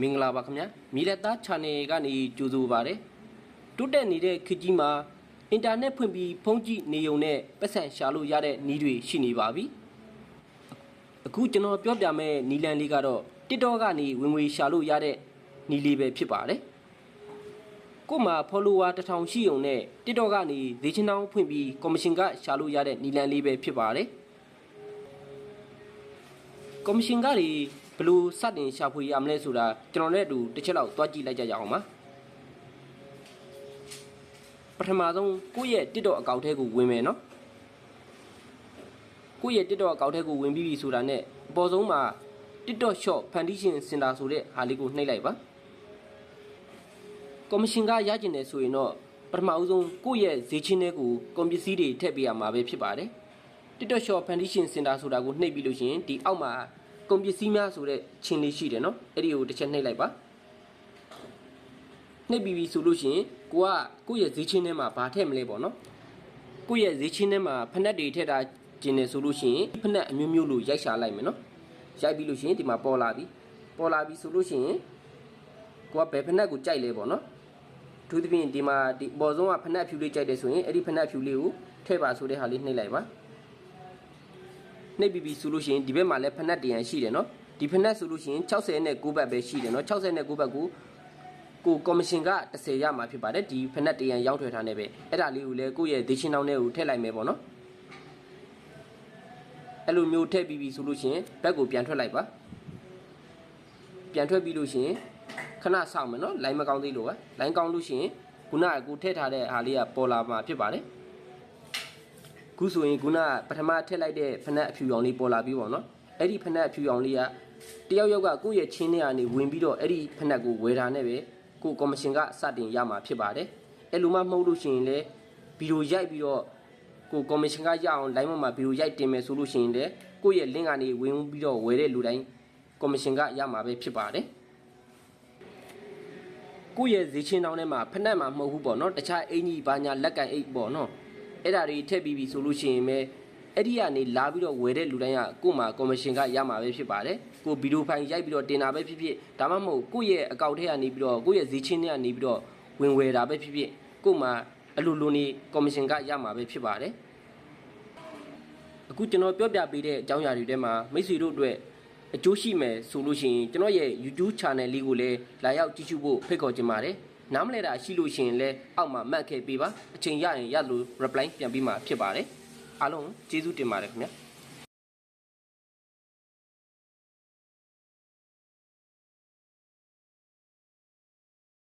မင်္ဂလာပါခင်ဗျာမြေလက်သား channel ကနေကြိုဆိုပါရစေတိုးတက်နေတဲ့ခေတ်ကြီးမှာအင်တာနက်ဖွင့်ပြီးဖုန်းကြည့်နေုံနဲ့ပတ်စံရှာလို့ရတဲ့နည်းတွေရှိနေပါပြီအခုကျွန်တော်ပြောပြမယ့်နည်းလမ်းလေးကတော့ TikTok ကနေဝင်ငွေရှာလို့ရတဲ့နည်းလေးပဲဖြစ်ပါတယ်ကို့မှာ follower 1000ရှိုံနဲ့ TikTok ကနေဈေးချင်းတောင်းဖွင့်ပြီး commission ကရှာလို့ရတဲ့နည်းလမ်းလေးပဲဖြစ်ပါတယ်commission ကတွေဘယ်လိုစတင်ရှာဖွေရမလဲဆိုတာကျွန်တော်လည်းအတူတစ်ချက်လောက်သွားကြည့်လိုက်ကြရအောင်ပါပထမဆုံးကိုယ့်ရဲ့ TikTok အကောင့်ထဲကိုဝင်မယ်နော်ကိုယ့်ရဲ့ TikTok အကောင့်ထဲကိုဝင်ပြီးပြီဆိုတာနဲ့အပေါ်ဆုံးမှာ TikTok Shop Foundation Center ဆိုတဲ့ဟာလေးကိုနှိပ်လိုက်ပါcommission ကရကျင်တယ်ဆိုရင်တော့ပထမအဆုံးကိုယ့်ရဲ့ဈေးချင်းတွေကိုကုန်ပစ္စည်းတွေထည့်ပေးရမှာပဲဖြစ်ပါတယ် TikTok Shop Foundation Center ဆိုတာကိုနှိပ်ပြီးလို့ရှိရင်ဒီအောက်မှာကုန်ပစ္စည်းများဆိုတဲ့ချင်းလေးရှိတယ်နော်အဲ့ဒီကိုတစ်ချက်နှိပ်လိုက်ပါနှိပ်ပြီးပြီဆိုလို့ရှိရင်ကိုယ့်ရဲ့ဈေးချင်းထဲမှာဘာထည့်မလဲပေါ့နော်ကိုယ့်ရဲ့ဈေးချင်းထဲမှာဖက်တွေထည့်တာကျင်တယ်ဆိုလို့ရှိရင်ဖက်အမျိုးမျိုးလို့ရိုက်ရှာလိုက်မယ်နော်ရိုက်ပြီးလို့ရှိရင်ဒီမှာပေါ်လာပြီဆိုလို့ရှိရင်ကိုကဘယ်ဖက်ကိုကြိုက်လဲပေါ့နော်အထူးသဖြင့်ဒီမှာဒီပေါ်ဆုံးကဖက်ဖြူလေးကြိုက်တယ်ဆိုရင်အဲ့ဒီဖက်ဖြူလေးကိုထည့်ပါဆိုတဲ့ဟာလေးနှိပ်လိုက်ပါနှိပ်ပြီးဆိုလို့ရှိရင်ဒီဘက်မှာလည်းဖက်တရံရှိတယ်နော်ဒီဖက်ဆိုလို့ရှိရင်69ဘတ်ပဲရှိတယ်နော်69ဘတ်ကိုcommission က10ရမှာဖြစ်ပါတယ်ဒီဖက်တရံရောက်ထွေထားနေပဲအဲ့ဒါလေးကိုလည်းကိုယ့်ရဲ့ဒေချင်းတောင်းထဲကိုထည့်လိုက်မယ်ပေါ့နော်အဲ့လိုမျိုးထည့်ပြီးဆိုလို့ရှိရင်ဘက်ကိုပြန်ထွက်လိုက်ပါပြန်ထွက်ပြီးလို့ရှိရင်ခဏစောင့်မယ်နော်လိုင်းမကောင်းသေးလို့ပဲလိုင်းကောင်းလို့ရှိရင်ခုနကကိုထည့်ထားတဲ့အားလေးကပေါ်လာမှာဖြစ်ပါတယ်ခုဆိုရင်ခုနကပထမထည့်လိုက်တဲ့ဖက်အဖြူရောင်လေးပေါ်လာပြီးပေါ့နော်အဲ့ဒီဖက်အဖြူရောင်လေးကတယောက်ကကိုယ့်ရဲ့ချင်းထဲကနေဝင်ပြီးတော့အဲ့ဒီဖက်ကိုဝယ်တာနဲ့ပဲကို commission ကစတင်ရမှာဖြစ်ပါတယ်အဲ့လိုမှမဟုတ်လို့ရှိရင်လည်းဗီဒီယိုရိုက်ပြီးတော့ကို commission ကရအောင် line မှာဗီဒီယိုရိုက်တင်မယ်ဆိုလို့ရှိရင်လည်းကိုယ့်ရဲ့ link ကနေဝင်ပြီးတော့ဝယ်တဲ့လူတိုင်း commission ကရမှာပဲဖြစ်ပါတယ်ကိုယ့်ရဲ့ဈေးချင်းတောင်းထဲမှာဖက်မှာမဟုတ်ဘူးပေါ့နော်တခြားအင်ကြီးဘာညာလက်ကန်အိတ်ပေါ့နော်အဲ့ဒါတွေထည့်ပြီးပြီဆိုလို့ရှိရင်ပဲအဲ့ဒီကနေလာပြီးတော့ဝယ်တဲ့လူတိုင်းကကို့မှာ commission ကရမှာပဲဖြစ်ပါတယ်ကိုဗီဒီယိုဖိုင်ရိုက်ပြီးတော့တင်တာပဲဖြစ်ဖြစ်ဒါမှမဟုတ်ကိုယ့်ရဲ့အကောင့်ထဲကနေပြီးတော့ကိုယ့်ရဲ့ဈေးချင်းထဲကနေပြီးတော့ဝင်ဝယ်တာပဲဖြစ်ဖြစ်ကို့မှာအလိုလိုနေ commission ကရမှာပဲဖြစ်ပါတယ်အခုကျွန်တော်ပြောပြပေးတဲ့အကြောင်းအရာတွေထဲမှာမိတ်ဆွေတို့အတွက်အကျိုးရှိမယ်ဆိုလို့ရှိရင်ကျွန်တော်ရဲ့ YouTube channel လေးကိုလည်းလာရောက်ကြည့်ရှုဖို့ဖိတ်ခေါ်ချင်ပါတယ်နားမလဲတာရှိလို့ရှိရင်လည်းအောက်မှာမှတ်ခဲ့ပေးပါအချိန်ရရင်ရလို့ reply ပြန်ပြီးမှဖြစ်ပါတယ်အားလုံးကျေးဇူးတင်ပါတယ်ခင်ဗျာ